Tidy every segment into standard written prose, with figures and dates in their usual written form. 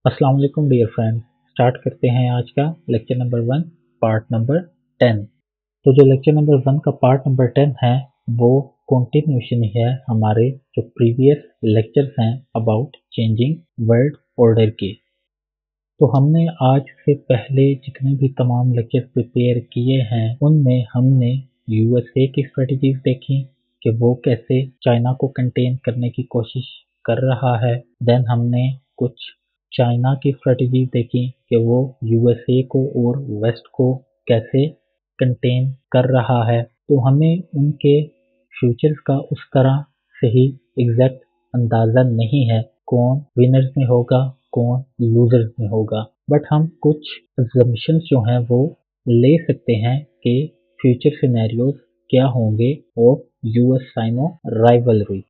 अस्सलाम वालेकुम dear friend. Start करते हैं आज का लेक्चर नंबर 1 पार्ट नंबर 10। तो जो लेक्चर नंबर 1 का पार्ट नंबर 10 है वो कंटिन्यूशन ही है हमारे जो प्रीवियस लेक्चर्स हैं अबाउट चेंजिंग वर्ल्ड ऑर्डर के। तो हमने आज से पहले जितने भी तमाम लेक्चर प्रिपेयर किए हैं उनमें हमने यूएसए की स्ट्रेटजीज देखी कि वो कैसे चाइना को कंटेन करने की कोशिश कर रहा है। देन हमने कुछ चाइना की स्ट्रेटजी देखी कि वो यूएसए को और वेस्ट को कैसे कंटेन कर रहा है। तो हमें उनके फ्यूचर्स का उस तरह से ही एग्जैक्ट अंदाज़ा नहीं है कौन विनर्स में होगा कौन लूजर्स में होगा, बट हम कुछ assumptions जो हैं वो ले सकते हैं कि फ्यूचर सिनेरियोज क्या होंगे of US China rivalry.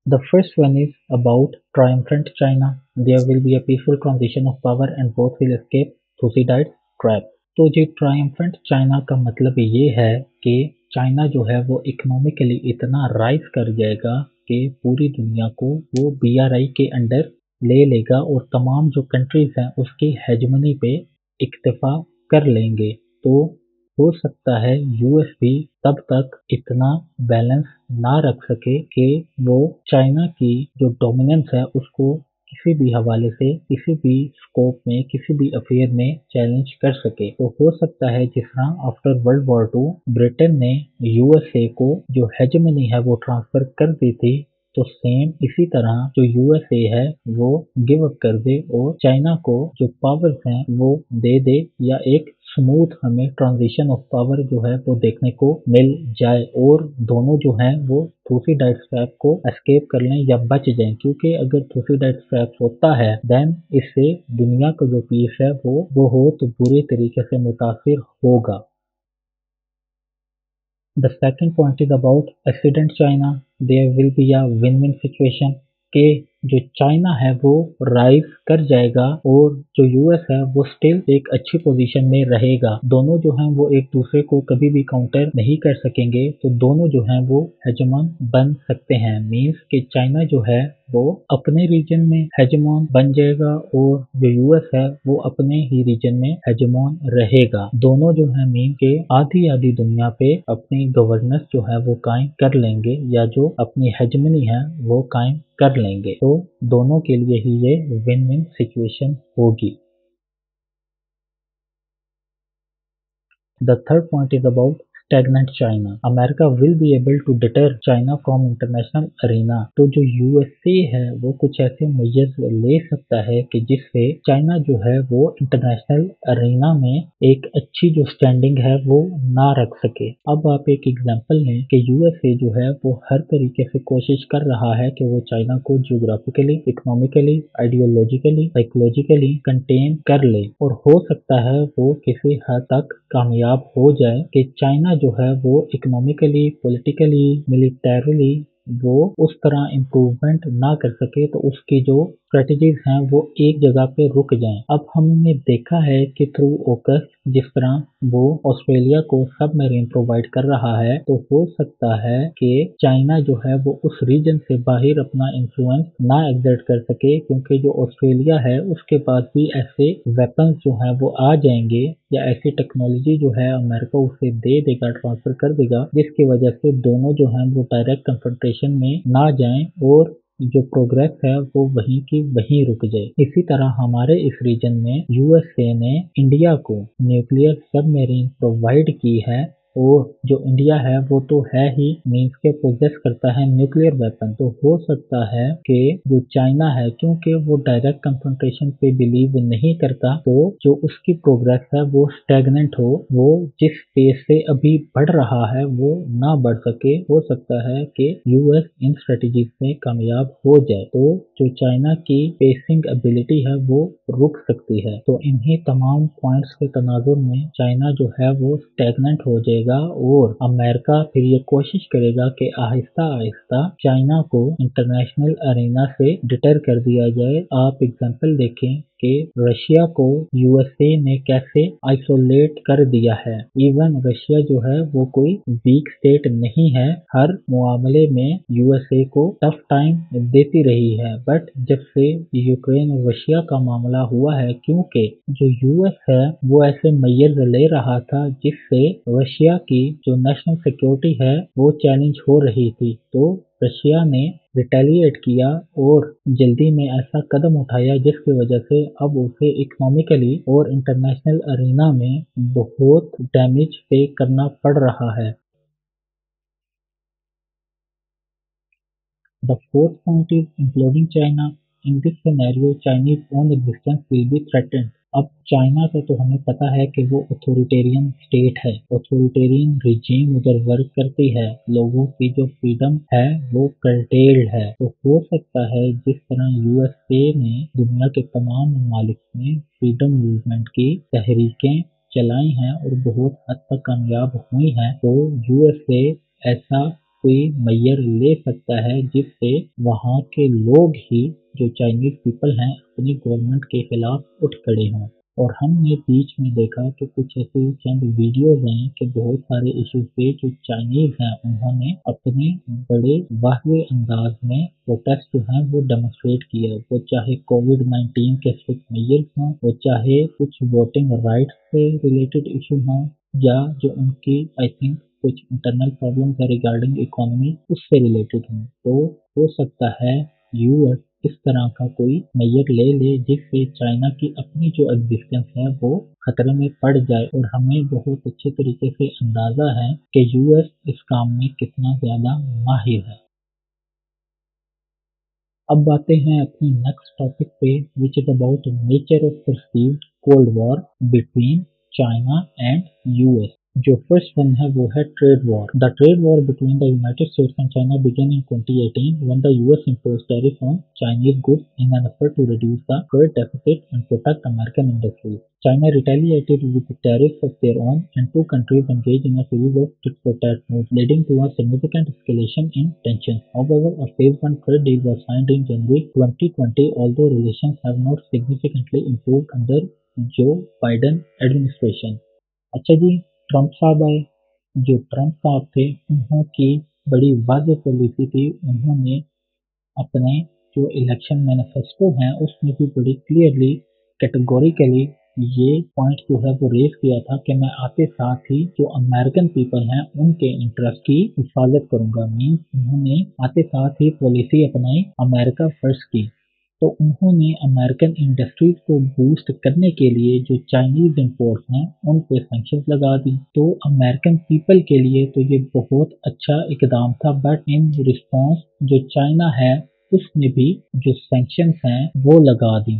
The first one is about triumphant China. There will be a peaceful transition of power and both will escape Thucydides trap. तो जी ट्रायम्फेंट चाइना का मतलब ये है कि चाइना जो है वो इकोनॉमिकली इतना राइज कर जाएगा कि पूरी दुनिया को वो बीआरआई के अंडर ले लेगा और तमाम जो कंट्रीज हैं उसकी हेजमनी पे इक्तफा कर लेंगे। तो हो सकता है यूएस भी तब तक इतना बैलेंस ना रख सके कि वो चाइना की जो डोमिनेंस है उसको किसी भी हवाले से किसी भी स्कोप में किसी भी अफेयर में चैलेंज कर सके। तो हो सकता है जिस तरह आफ्टर वर्ल्ड वॉर 2 ब्रिटेन ने यूएसए को जो हेजेमनी है वो ट्रांसफर कर दी थी, तो सेम इसी तरह जो यूएसए है वो गिव अप कर दे और चाइना को जो पावर्स हैं वो दे दे, या एक स्मूथ हमें ट्रांजिशन ऑफ पावर जो है वो देखने को मिल जाए और दोनों जो हैं वो थूसीडाइड्स ट्रैप को एस्केप कर लें या बच जाएं। क्योंकि अगर थूसीडाइड्स ट्रैप होता है देन इससे दुनिया का जो पीस है वो बहुत बुरी तरीके से मुतासिर होगा। The second point is about accident China. There will be a win-win situation के जो चाइना है वो राइज कर जाएगा और जो यूएस है वो स्टिल एक अच्छी पोजीशन में रहेगा। दोनों जो हैं वो एक दूसरे को कभी भी काउंटर नहीं कर सकेंगे, तो दोनों जो हैं वो हेजमॉन बन सकते हैं। मींस कि चाइना जो है वो अपने रीजन में हेजमॉन बन जाएगा और जो यूएस है वो अपने ही रीजन में हेजमॉन रहेगा। दोनों जो है मीन के आधी आधी दुनिया पे अपनी गवर्नेंस जो है वो कायम कर लेंगे या जो अपनी हेजमनी है वो कायम कर लेंगे। तो दोनों के लिए ही ये विन विन सिचुएशन होगी। The third point is about stagnant China. America will be able to deter China from international arena. तो जो यूएसए है वो कुछ ऐसे मेजर्स ले सकता है कि जिससे चाइना जो है वो इंटरनेशनल अरीना में एक अच्छी जो स्टैंडिंग है वो ना रख सके। अब आप एक एग्जांपल लें कि यूएसए जो है वो हर तरीके से कोशिश कर रहा है कि वो चाइना को geographically, economically, ideologically, psychologically contain कर ले और हो सकता है वो किसी हद तक कामयाब हो जाए कि चाइना जो है वो इकोनॉमिकली, पॉलिटिकली, मिलिटरीली वो उस तरह इम्प्रूवमेंट ना कर सके, तो उसकी जो स्ट्रेटजीज हैं वो एक जगह पे रुक जाएं। अब हमने देखा है कि थ्रू ओकस जिस तरह वो ऑस्ट्रेलिया को सबमरीन प्रोवाइड कर रहा है, तो हो सकता है कि चाइना जो है वो उस रीजन से बाहर अपना इन्फ्लुएंस ना एग्जर्ट कर सके, क्योंकि जो ऑस्ट्रेलिया है उसके पास भी ऐसे वेपन्स जो हैं वो आ जाएंगे या ऐसी टेक्नोलॉजी जो है अमेरिका उसे दे देगा, ट्रांसफर कर देगा, जिसकी वजह से दोनों जो हैं वो डायरेक्ट कन्फ्रंटेशन में ना जाएं और जो प्रोग्रेस है वो वहीं की वहीं रुक जाए। इसी तरह हमारे इस रीजन में यूएसए ने इंडिया को न्यूक्लियर सबमरीन प्रोवाइड की है और जो इंडिया है वो तो है ही मीन्स के पोजेस करता है न्यूक्लियर वेपन। तो हो सकता है कि जो चाइना है क्योंकि वो डायरेक्ट कन्फ्रंटेशन पे बिलीव नहीं करता, तो जो उसकी प्रोग्रेस है वो स्टैग्नेंट हो, वो जिस पेस से अभी बढ़ रहा है वो ना बढ़ सके। हो सकता है कि यूएस इन स्ट्रेटेजीज में कामयाब हो जाए, तो जो चाइना की पेसिंग एबिलिटी है वो रुक सकती है। तो इन्हीं तमाम पॉइंट्स के तनाजुर में चाइना जो है वो स्टैग्नेंट हो जाएगा और अमेरिका फिर ये कोशिश करेगा कि आहिस्ता आहिस्ता चाइना को इंटरनेशनल अरेना से डिटर कर दिया जाए। आप एग्जांपल देखें कि रशिया को यूएसए ने कैसे आइसोलेट कर दिया है। इवन रशिया जो है वो कोई वीक स्टेट नहीं है, हर मामले में यूएसए को टफ टाइम देती रही है। बट जब से यूक्रेन और रशिया का मामला हुआ है, क्योंकि जो यूएस है वो ऐसे मेजर्स ले रहा था जिससे रशिया की जो नेशनल सिक्योरिटी है वो चैलेंज हो रही थी, तो रशिया ने रिटेलिएट किया और जल्दी में ऐसा कदम उठाया जिसकी वजह से अब उसे इकोनॉमिकली और इंटरनेशनल अरीना में बहुत डैमेज पे करना पड़ रहा है। The fourth point is including China. In this scenario, Chinese own existence will be threatened. अब चाइना का तो हमें पता है कि वो अथॉरिटेरियन स्टेट है, अथॉरिटेरियन रिजीम उधर वर्क करती है, लोगों की जो फ्रीडम है वो कर्टेल्ड है। तो हो सकता है जिस तरह यूएसए ने दुनिया के तमाम ममालिक में फ्रीडम मूवमेंट की तहरीकें चलाई हैं और बहुत हद तक कामयाब हुई हैं, तो यूएसए ऐसा कोई मेजर ले सकता है जिससे वहाँ के लोग ही जो चाइनीज पीपल हैं अपनी गवर्नमेंट के खिलाफ उठ खड़े हों। और हमने बीच में देखा कि कुछ ऐसे चंद वीडियोज हैं कि बहुत सारे इशू पे जो चाइनीज हैं उन्होंने अपने बड़े वाहियात अंदाज में प्रोटेस्ट जो हैं वो डेमोन्स्ट्रेट किया, वो चाहे कोविड-19 के स्ट्रिक्ट मेजर्स हों, वो चाहे कुछ वोटिंग राइट्स से रिलेटेड इशू हों, या जो उनकी आई थिंक कुछ इंटरनल प्रॉब्लम है रिगार्डिंग इकोनॉमी उससे रिलेटेड हो। तो हो सकता है यूएस इस तरह का कोई मेजर ले ले जिससे चाइना की अपनी जो एग्जिस्टेंस है वो खतरे में पड़ जाए, और हमें बहुत अच्छे तरीके से अंदाजा है कि यूएस इस काम में कितना ज्यादा माहिर है। अब आते हैं अपने नेक्स्ट टॉपिक पे, which is about nature of perceived cold war between China and US. जो फर्स्ट वन है वो है trade war. The trade war between the United states and China began in 2018 when the US imposed tariffs on Chinese goods in an effort to reduce the trade deficit and protect American industries. China retaliated with tariffs of their own, and two countries engaged in a series of tit-for-tat moves, leading to a significant escalation in tensions. However, a phase one trade deal was signed in January 2020, although relations have not significantly improved under Joe Biden administration. अच्छा जी, Trump साहब आए। जो Trump साहब थे उन्होंने बड़ी वाज़ेह policy थी, उन्होंने अपने जो इलेक्शन मैनिफेस्टो हैं उसमें भी बड़ी क्लियरली कैटेगोरिकली ये पॉइंट जो है वो रेज किया था कि मैं आते साथ ही जो अमेरिकन पीपल हैं उनके इंटरेस्ट की हिफाजत करूंगा। मीन्स उन्होंने आते साथ ही पॉलिसी अपनाई अमेरिका फर्स्ट की। तो उन्होंने अमेरिकन इंडस्ट्रीज को बूस्ट करने के लिए जो चाइनीज इंपोर्ट्स हैं उन पे सैंक्शंस लगा दी। तो अमेरिकन पीपल के लिए तो ये बहुत अच्छा इकदाम था, बट इन रिस्पॉन्स जो चाइना है उसने भी जो सैंक्शंस हैं वो लगा दी।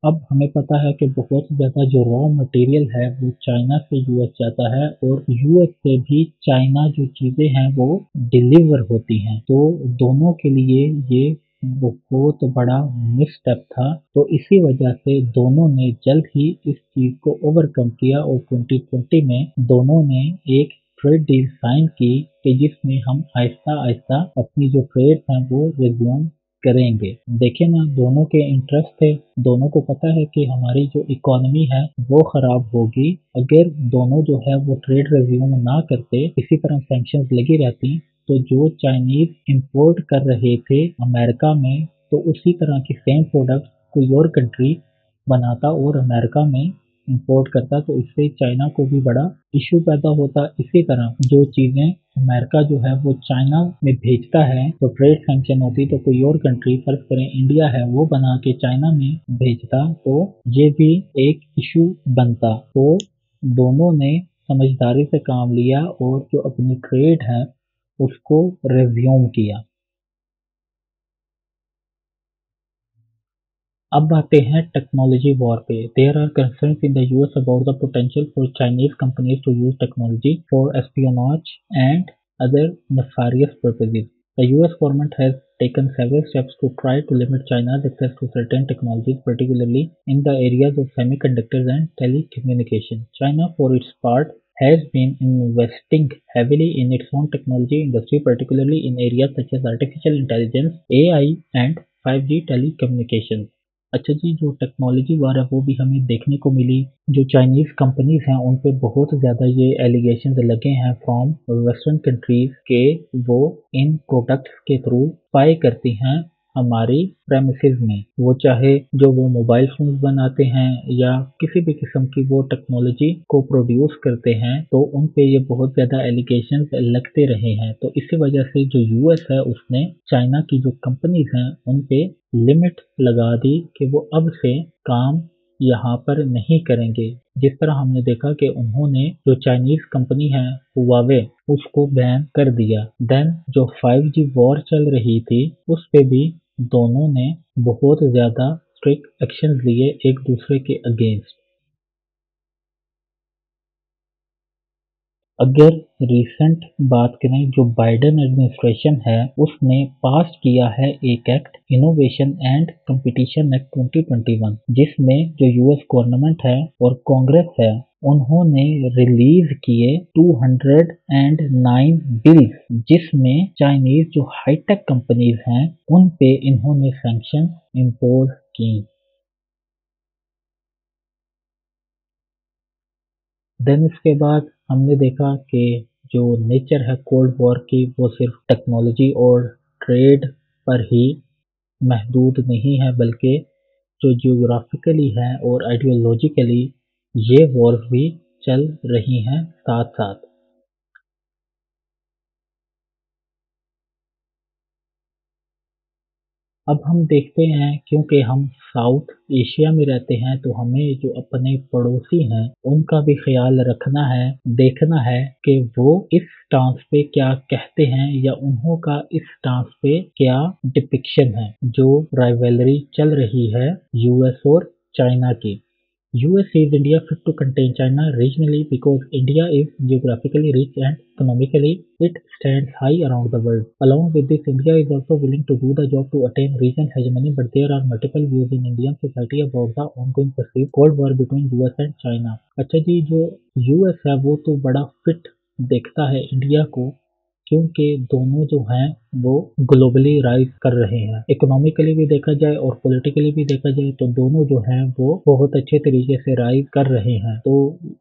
अब हमें पता है कि बहुत ज़्यादा जो रॉ मटेरियल है वो चाइना से यूएस जाता है, और यूएस से भी चाइना जो चीज़ें हैं वो डिलीवर होती हैं। तो दोनों के लिए ये बहुत बड़ा मिसस्टेप था, तो इसी वजह से दोनों ने जल्द ही इस चीज़ को ओवरकम किया और 2020 में दोनों ने एक ट्रेड डील साइन की कि जिसमें हम आहिस्ता आहिस्ता अपनी जो ट्रेड हैं वो रिज्यूम करेंगे। देखें ना, दोनों के इंटरेस्ट थे, दोनों को पता है कि हमारी जो इकोनॉमी है वो खराब होगी अगर दोनों जो है वो ट्रेड रिज्यूम ना करते, इसी तरह सैंक्शंस लगी रहती। तो जो चाइनीज इंपोर्ट कर रहे थे अमेरिका में, तो उसी तरह की सेम प्रोडक्ट कोई और कंट्री बनाता और अमेरिका में इंपोर्ट करता, तो इससे चाइना को भी बड़ा इशू पैदा होता। इसी तरह जो चीज़ें अमेरिका जो है वो चाइना में भेजता है तो ट्रेड सैंक्शन होती, तो कोई और कंट्री फर्ज करें इंडिया है वो बना के चाइना में भेजता तो ये भी एक इशू बनता। तो दोनों ने समझदारी से काम लिया और जो अपनी ट्रेड है उसको रिज्यूम किया। अब आते हैं टेक्नोलॉजी वॉर पे। There are concerns in the US about the potential for Chinese companies to use technology for espionage and other nefarious purposes. The US government has taken several steps to try to limit China's access to certain technologies, particularly in the areas of semiconductors and telecommunication. China, for its part, has been investing heavily in its own technology industry, particularly in areas such as artificial intelligence, AI, and 5G telecommunications. अच्छा जी, जो technology वार है वो भी हमें देखने को मिली। जो Chinese companies हैं उन पे बहुत ज़्यादा ये एलिगेशंस लगे हैं फ्रॉम वेस्टर्न कंट्रीज़ के वो इन प्रोडक्ट्स के थ्रू स्पाई करती हैं हमारी प्रेमिसेस में। वो चाहे जो वो मोबाइल फ़ोन्स बनाते हैं या किसी भी किस्म की वो टेक्नोलॉजी को प्रोड्यूस करते हैं तो उन पे ये बहुत ज़्यादा एलिगेशंस लगते रहे हैं। तो इसी वजह से जो यूएस है उसने चाइना की जो कंपनीज़ हैं उन पे लिमिट लगा दी कि वो अब से काम यहाँ पर नहीं करेंगे। जिस तरह हमने देखा कि उन्होंने जो चाइनीज कंपनी है हुआवे उसको बैन कर दिया। देन जो 5G वॉर चल रही थी उस पे भी दोनों ने बहुत ज्यादा स्ट्रिक्ट एक्शन लिए एक दूसरे के अगेंस्ट। अगर रीसेंट बात करें जो बाइडेन एडमिनिस्ट्रेशन है उसने पास किया है एक act innovation and competition act 2021 जिसमें जो यूएस गवर्नमेंट है और कांग्रेस है उन्होंने रिलीज किए 209 बिल्स जिसमें चाइनीज जो हाईटेक कंपनीज हैं उन पे इन्होंने सैंक्शन इम्पोज की। देन इसके बाद हमने देखा कि जो नेचर है कोल्ड वॉर की वो सिर्फ टेक्नोलॉजी और ट्रेड पर ही महदूद नहीं है बल्कि जो जियोग्राफिकली है और आइडियोलॉजिकली ये वॉर्स भी चल रही हैं साथ साथ। अब हम देखते हैं क्योंकि हम साउथ एशिया में रहते हैं तो हमें जो अपने पड़ोसी हैं उनका भी ख्याल रखना है, देखना है कि वो इस स्टांस पे क्या कहते हैं या उन्हों का इस स्टांस पे क्या डिपिक्शन है। जो राइवलरी चल रही है यूएस और चाइना की। US sees India fit to contain China regionally because India is geographically rich and economically it stands high around the world. Along with this, India is also willing to do the job to attain regional hegemony, but there are multiple views in Indian society about the ongoing perceived Cold War between US and China. अच्छा जी, जो US है वो तो बड़ा fit देखता है India को क्योंकि दोनों जो हैं वो ग्लोबली राइज कर रहे हैं। इकोनॉमिकली भी देखा जाए और पॉलिटिकली भी देखा जाए तो दोनों जो हैं वो बहुत अच्छे तरीके से राइज कर रहे हैं। तो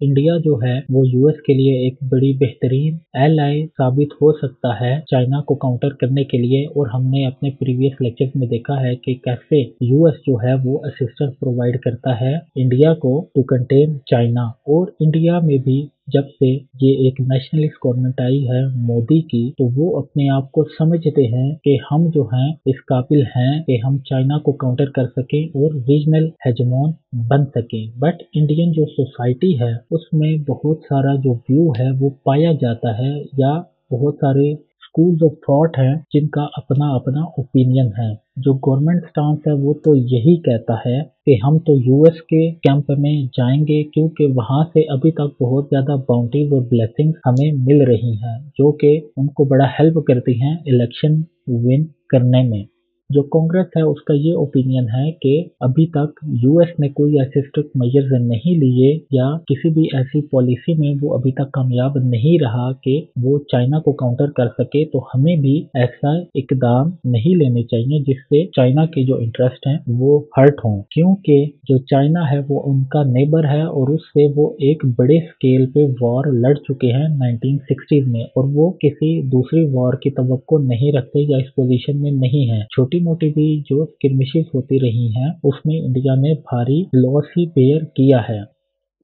इंडिया जो है वो यूएस के लिए एक बड़ी बेहतरीन एलाई साबित हो सकता है चाइना को काउंटर करने के लिए। और हमने अपने प्रीवियस लेक्चर्स में देखा है कि कैसे यूएस जो है वो असिस्टेंस प्रोवाइड करता है इंडिया को टू कंटेन चाइना। और इंडिया में भी जब से ये एक नेशनलिस्ट गवर्नमेंट आई है मोदी की तो वो अपने आप को समझते हैं कि हम जो हैं इस काबिल हैं कि हम चाइना को काउंटर कर सकें और रीजनल हेजमोन बन सकें। बट इंडियन जो सोसाइटी है उसमें बहुत सारा जो व्यू है वो पाया जाता है या बहुत सारे स्कूल्स ऑफ थॉट हैं जिनका अपना अपना ओपिनियन है। जो गवर्नमेंट स्टांस है वो तो यही कहता है कि हम तो यूएस के कैंप में जाएंगे क्योंकि वहां से अभी तक बहुत ज्यादा बाउंटीज और ब्लेसिंग्स हमें मिल रही हैं जो कि उनको बड़ा हेल्प करती हैं इलेक्शन विन करने में। जो कांग्रेस है उसका ये ओपिनियन है कि अभी तक यूएस ने कोई ऐसे स्ट्रिक्ट मेजर्स नहीं लिए या किसी भी ऐसी पॉलिसी में वो अभी तक कामयाब नहीं रहा कि वो चाइना को काउंटर कर सके। तो हमें भी ऐसा इकदाम नहीं लेने चाहिए जिससे चाइना के जो इंटरेस्ट हैं वो हर्ट हों क्योंकि जो चाइना है वो उनका नेबर है और उससे वो एक बड़े स्केल पे वॉर लड़ चुके हैं 1960s में और वो किसी दूसरी वॉर की तवक्को नहीं रखते या इस पोजीशन में नहीं है। छोटी मोटी भी जो स्किर्मिशेस होती रही हैं उसमें इंडिया ने भारी लॉस ही बेयर किया है।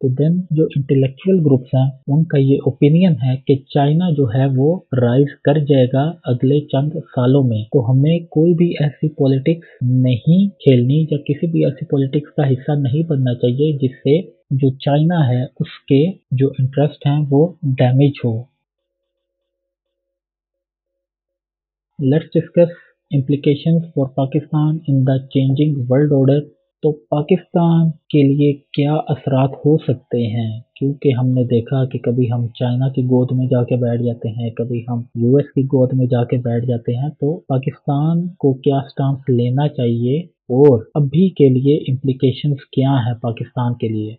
तो देन जो इंटेलेक्चुअल ग्रुप्स हैं उनका ये ओपिनियन है कि चाइना जो है वो राइज कर जाएगा अगले चंद सालों में। तो हमें कोई भी ऐसी पॉलिटिक्स नहीं खेलनी या किसी भी ऐसी पॉलिटिक्स का हिस्सा नहीं बनना चाहिए जिससे जो चाइना है उसके जो इंटरेस्ट हैं वो डैमेज हो। Let's discuss implications for Pakistan in the changing world order। तो पाकिस्तान के लिए क्या असरात हो सकते हैं क्योंकि हमने देखा कि कभी हम चाइना की गोद में जाके बैठ जाते हैं कभी हम यूएस की गोद में जाके बैठ जाते हैं। तो पाकिस्तान को क्या स्टांस लेना चाहिए और अभी के लिए इम्प्लीकेशंस क्या है पाकिस्तान के लिए।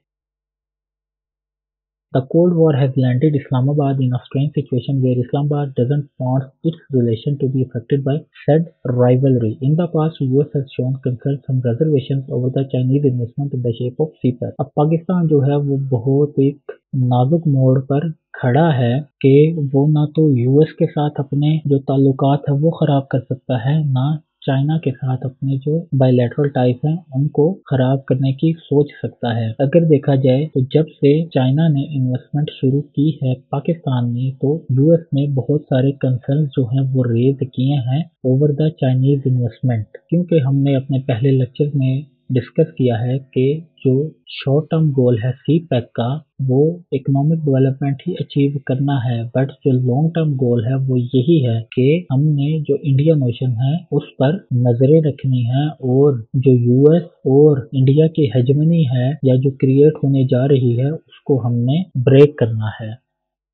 The Cold War has landed Islamabad in a strange situation where Islamabad doesn't want its relation to be affected by said rivalry. In the past, US has shown concerns and reservations over the Chinese investment in the shape of CPEC. अब पाकिस्तान जो है वो बहुत एक नाजुक मोड़ पर खड़ा है कि वो ना तो यूएस के साथ अपने जो ताल्लुकात है वो खराब कर सकता है, ना चाइना के साथ अपने जो बायलैटरल टाइप हैं उनको खराब करने की सोच सकता है। अगर देखा जाए तो जब से चाइना ने इन्वेस्टमेंट शुरू की है पाकिस्तान में, तो यूएस ने बहुत सारे कंसर्न जो हैं वो रेज किए हैं ओवर द चाइनीज इन्वेस्टमेंट, क्योंकि हमने अपने पहले लेक्चर में डिस्कस किया है कि जो शॉर्ट टर्म गोल है CPEC का वो इकोनॉमिक डेवलपमेंट ही अचीव करना है, बट जो लॉन्ग टर्म गोल है वो यही है कि हमने जो इंडियन ओशन है उस पर नजरें रखनी है और जो यूएस और इंडिया की हेजेमनी है या जो क्रिएट होने जा रही है उसको हमने ब्रेक करना है।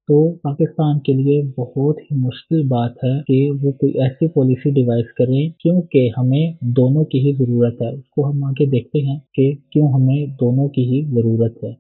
तो पाकिस्तान के लिए बहुत ही मुश्किल बात है कि वो कोई ऐसी पॉलिसी डिवाइस करें, क्योंकि हमें दोनों की ही ज़रूरत है। उसको हम आगे देखते हैं कि क्यों हमें दोनों की ही ज़रूरत है।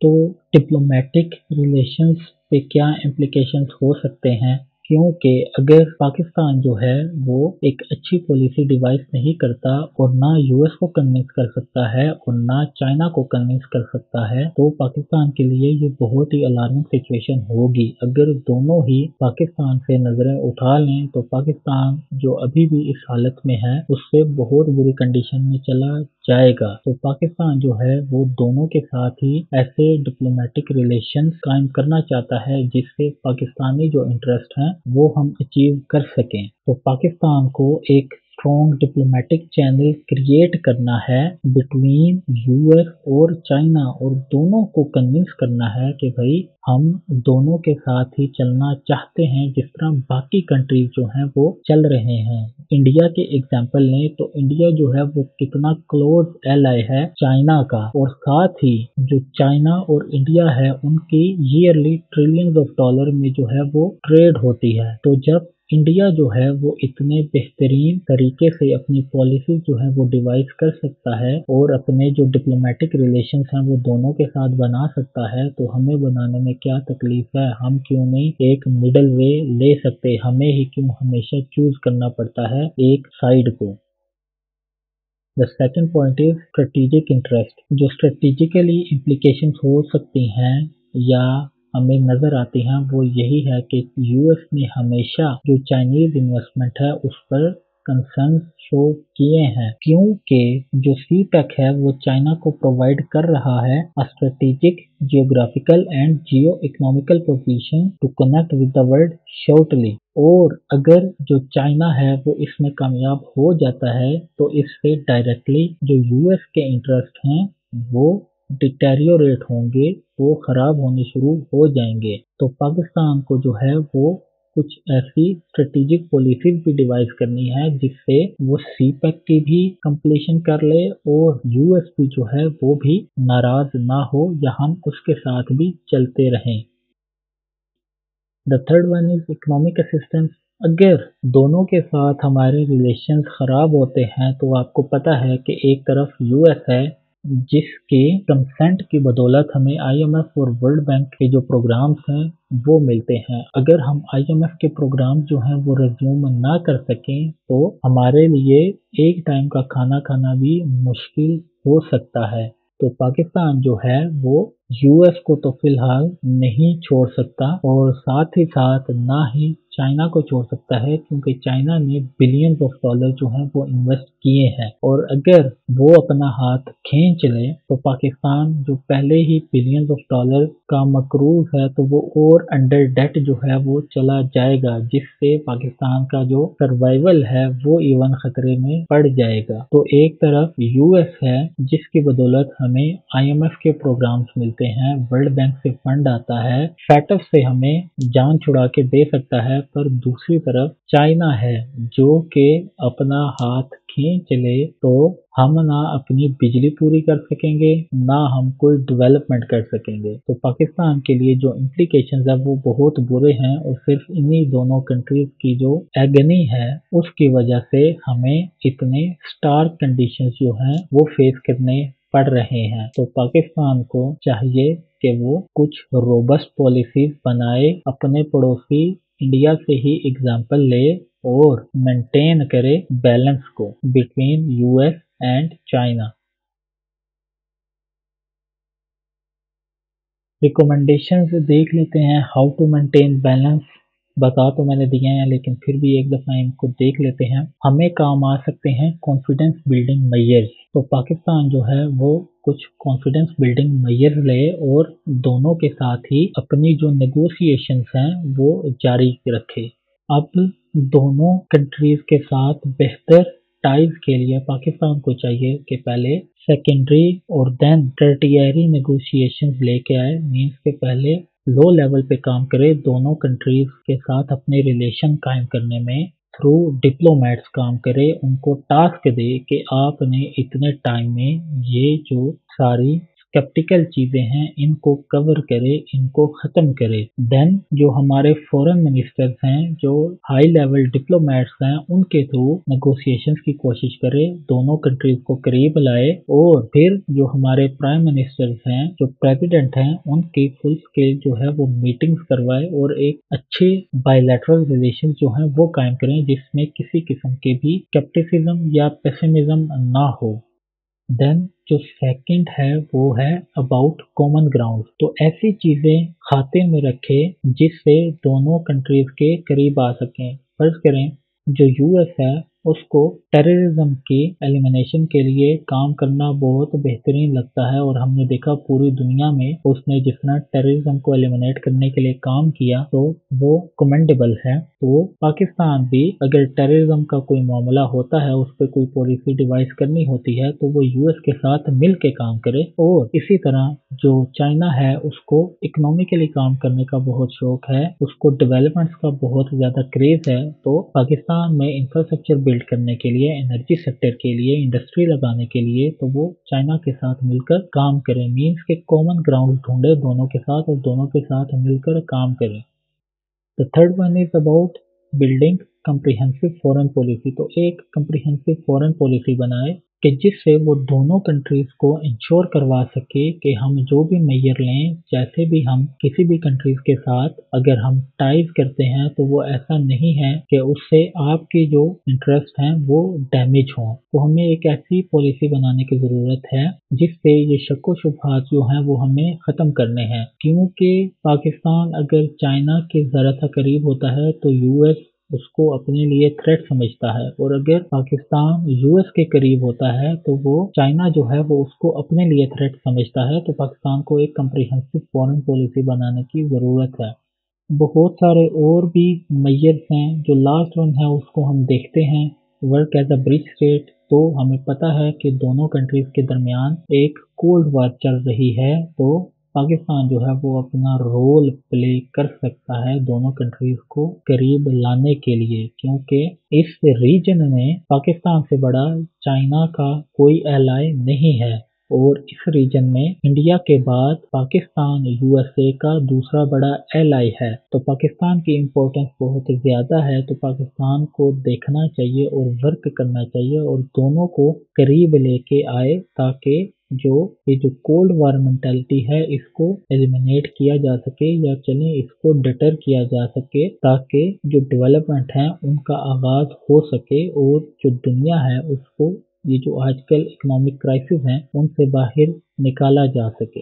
तो डिप्लोमेटिक रिलेशंस पे क्या इम्प्लीकेशंस हो सकते हैं, क्योंकि अगर पाकिस्तान जो है वो एक अच्छी पॉलिसी डिवाइस नहीं करता और ना यूएस को कन्विंस कर सकता है और ना चाइना को कन्विंस कर सकता है, तो पाकिस्तान के लिए ये बहुत ही अलार्मिंग सिचुएशन होगी। अगर दोनों ही पाकिस्तान से नजरें उठा लें तो पाकिस्तान जो अभी भी इस हालत में है उससे बहुत बुरी कंडीशन में चला जाएगा। तो पाकिस्तान जो है वो दोनों के साथ ही ऐसे डिप्लोमेटिक रिलेशंस कायम करना चाहता है जिससे पाकिस्तानी जो इंटरेस्ट हैं वो हम अचीव कर सकें। तो पाकिस्तान को एक स्ट्रॉन्ग डिप्लोमेटिक चैनल क्रिएट करना है बिटवीन यूएस और चाइना और दोनों को कन्विंस करना है कि भाई हम दोनों के साथ ही चलना चाहते हैं जिस तरह बाकी कंट्रीज जो हैं वो चल रहे हैं। इंडिया के एग्जाम्पल लें तो इंडिया जो है वो कितना क्लोज एलाई है चाइना का, और साथ ही जो चाइना और इंडिया है उनकी ईयरली ट्रिलियंस ऑफ डॉलर में जो है वो ट्रेड होती है। तो जब इंडिया जो है वो इतने बेहतरीन तरीके से अपनी पॉलिसी जो है वो डिवाइस कर सकता है और अपने जो डिप्लोमेटिक रिलेशंस हैं वो दोनों के साथ बना सकता है, तो हमें बनाने में क्या तकलीफ है। हम क्यों नहीं एक मिडल वे ले सकते, हमें ही क्यों हमेशा चूज करना पड़ता है एक साइड को। The second point is strategic interest. जो स्ट्रेटेजिकली इम्प्लीकेशन हो सकती हैं या हमें नजर आती हैं वो यही है कि यूएस ने हमेशा जो चाइनीज इन्वेस्टमेंट है उस पर कंसर्न शो किए हैं, क्योंकि जो CPEC है वो चाइना को प्रोवाइड कर रहा है a strategic geographical and geo economical position to connect with the world shortly. और अगर जो चाइना है वो इसमें कामयाब हो जाता है तो इससे डायरेक्टली जो यूएस के इंटरेस्ट हैं वो डिटेरियोरेट होंगे, वो खराब होने शुरू हो जाएंगे। तो पाकिस्तान को जो है वो कुछ ऐसी स्ट्रेटेजिक पॉलिसीज भी डिवाइस करनी है जिससे वो CPEC की भी कंप्लीशन कर ले और यूएस भी जो है वो भी नाराज ना हो या हम उसके साथ भी चलते रहें। The third one is economic assistance. अगर दोनों के साथ हमारे रिलेशंस खराब होते हैं तो आपको पता है कि एक तरफ यूएस है जिसके कंसेंट की बदौलत हमें IMF और वर्ल्ड बैंक के जो प्रोग्राम्स हैं वो मिलते हैं। अगर हम IMF के प्रोग्राम जो हैं वो रिज्यूम ना कर सकें तो हमारे लिए एक टाइम का खाना खाना भी मुश्किल हो सकता है। तो पाकिस्तान जो है वो यूएस को तो फिलहाल नहीं छोड़ सकता और साथ ही साथ ना ही चाइना को छोड़ सकता है, क्योंकि चाइना ने बिलियंस ऑफ डॉलर जो हैं वो इन्वेस्ट किए हैं और अगर वो अपना हाथ खींच ले तो पाकिस्तान जो पहले ही बिलियंस ऑफ डॉलर का मकरूज है तो वो और अंडर डेट जो है वो चला जाएगा, जिससे पाकिस्तान का जो सर्वाइवल है वो इवन खतरे में पड़ जाएगा। तो एक तरफ यूएस है जिसकी बदौलत हमें IMF के प्रोग्राम्स मिलते हैं, वर्ल्ड बैंक से फंड आता है, फैटफ से हमें जान छुड़ा के दे सकता है, पर दूसरी तरफ चाइना है जो कि अपना हाथ खींच ले तो हम ना अपनी बिजली पूरी कर सकेंगे ना हम कोई डेवलपमेंट कर सकेंगे। तो पाकिस्तान के लिए जो इम्प्लीकेशंस है वो बहुत बुरे हैं और सिर्फ इन्हीं दोनों कंट्रीज की जो एगनी है उसकी वजह से हमें इतने स्टार्क कंडीशंस जो हैं वो फेस करने पड़ रहे हैं। तो पाकिस्तान को चाहिए कि वो कुछ रोबस्ट पॉलिसीज बनाए, अपने पड़ोसी इंडिया से ही एग्जाम्पल ले और मेंटेन करे बैलेंस को between US and China. Recommendations देख लेते हैं, हाउ टू मेंटेन बैलेंस। बता तो मैंने दिए हैं लेकिन फिर भी एक दफ़ा इनको देख लेते हैं। हमें काम आ सकते हैं कॉन्फिडेंस बिल्डिंग मेजर्स। तो पाकिस्तान जो है वो कुछ कॉन्फिडेंस बिल्डिंग मेजर्स ले और दोनों के साथ ही अपनी जो नेगोशिएशंस हैं वो जारी रखे। अब दोनों कंट्रीज के साथ बेहतर टाइज के लिए पाकिस्तान को चाहिए कि पहले सेकेंडरी और देन टर्टियरी नेगोशिएशंस लेके आए। मीन्स के पहले लो लेवल पे काम करे, दोनों कंट्रीज के साथ अपने रिलेशन कायम करने में थ्रू डिप्लोमेट्स काम करे, उनको टास्क दे कि आपने इतने टाइम में ये जो सारी स्केप्टिकल चीजें हैं इनको कवर करे, इनको खत्म करे। देन जो हमारे फॉरेन मिनिस्टर्स हैं, जो हाई लेवल डिप्लोमेट्स हैं, उनके थ्रू नेगोशिएशंस की कोशिश करे, दोनों कंट्रीज को करीब लाए और फिर जो हमारे प्राइम मिनिस्टर्स हैं, जो प्रेसिडेंट हैं, उनकी फुल स्केल जो है वो मीटिंग्स करवाए और एक अच्छे बायलैटरल रिलेशन जो हैं वो कायम करें जिसमें किसी किस्म के भी स्केप्टिसिज्म या पेसिमिज्म ना हो। देन जो सेकंड है वो है अबाउट कॉमन ग्राउंड। तो ऐसी चीजें खाते में रखे जिससे दोनों कंट्रीज के करीब आ सकें। फर्ज करें जो यूएस है उसको टेररिज्म की एलिमिनेशन के लिए काम करना बहुत बेहतरीन लगता है और हमने देखा पूरी दुनिया में उसने जितना टेररिज्म को एलिमिनेट करने के लिए काम किया तो वो कमेंडेबल है। तो पाकिस्तान भी अगर टेररिज्म का कोई मामला होता है, उस पर कोई पॉलिसी डिवाइस करनी होती है तो वो यूएस के साथ मिल के काम करे। और इसी तरह जो चाइना है उसको इकोनॉमिकली काम करने का बहुत शौक है, उसको डेवलपमेंट्स का बहुत ज्यादा क्रेज है। तो पाकिस्तान में इंफ्रास्ट्रक्चर बिल्ड करने के लिए, एनर्जी सेक्टर के लिए, इंडस्ट्री लगाने के लिए तो वो चाइना के साथ मिलकर काम करे। मीन्स के कॉमन ग्राउंड ढूंढे दोनों के साथ और दोनों के साथ मिलकर काम करे। The third one is about building comprehensive foreign policy. तो एक कम्प्रिहेंसिव फॉरेन पॉलिसी बनाए कि जिससे वो दोनों कंट्रीज को इंश्योर करवा सके कि हम जो भी मेजर लें, जैसे भी हम किसी भी कंट्रीज के साथ अगर हम टाइज करते हैं तो वो ऐसा नहीं है कि उससे आपके जो इंटरेस्ट हैं वो डैमेज हों। तो हमें एक ऐसी पॉलिसी बनाने की ज़रूरत है जिससे ये शक व शुबहात जो हैं वो हमें ख़त्म करने हैं। क्योंकि पाकिस्तान अगर चाइना के ज़रा सा करीब होता है तो यूएस उसको अपने लिए थ्रेट समझता है, और अगर पाकिस्तान यूएस के करीब होता है तो वो चाइना जो है वो उसको अपने लिए थ्रेट समझता है। तो पाकिस्तान को एक कम्प्रिहेंसिव फॉरेन पॉलिसी बनाने की ज़रूरत है। बहुत सारे और भी मेजर्स हैं। जो लास्ट वन है उसको हम देखते हैं, work as a bridge state. तो हमें पता है कि दोनों कंट्रीज के दरमियान एक कोल्ड वार चल रही है, तो पाकिस्तान जो है वो अपना रोल प्ले कर सकता है दोनों कंट्रीज को करीब लाने के लिए, क्योंकि इस रीजन में पाकिस्तान से बड़ा चाइना का कोई एलाय नहीं है और इस रीजन में इंडिया के बाद पाकिस्तान यूएसए का दूसरा बड़ा एलाई है। तो पाकिस्तान की इम्पोर्टेंस बहुत ज़्यादा है। तो पाकिस्तान को देखना चाहिए और वर्क करना चाहिए और दोनों को करीब लेके आए ताकि ये जो कोल्ड वार मेंटालिटी है इसको एलिमिनेट किया जा सके, या चलें इसको डटर किया जा सके, ताकि जो डेवलपमेंट है उनका आगाज हो सके और जो दुनिया है उसको ये जो आजकल इकोनॉमिक क्राइसिस हैं उनसे बाहर निकाला जा सके।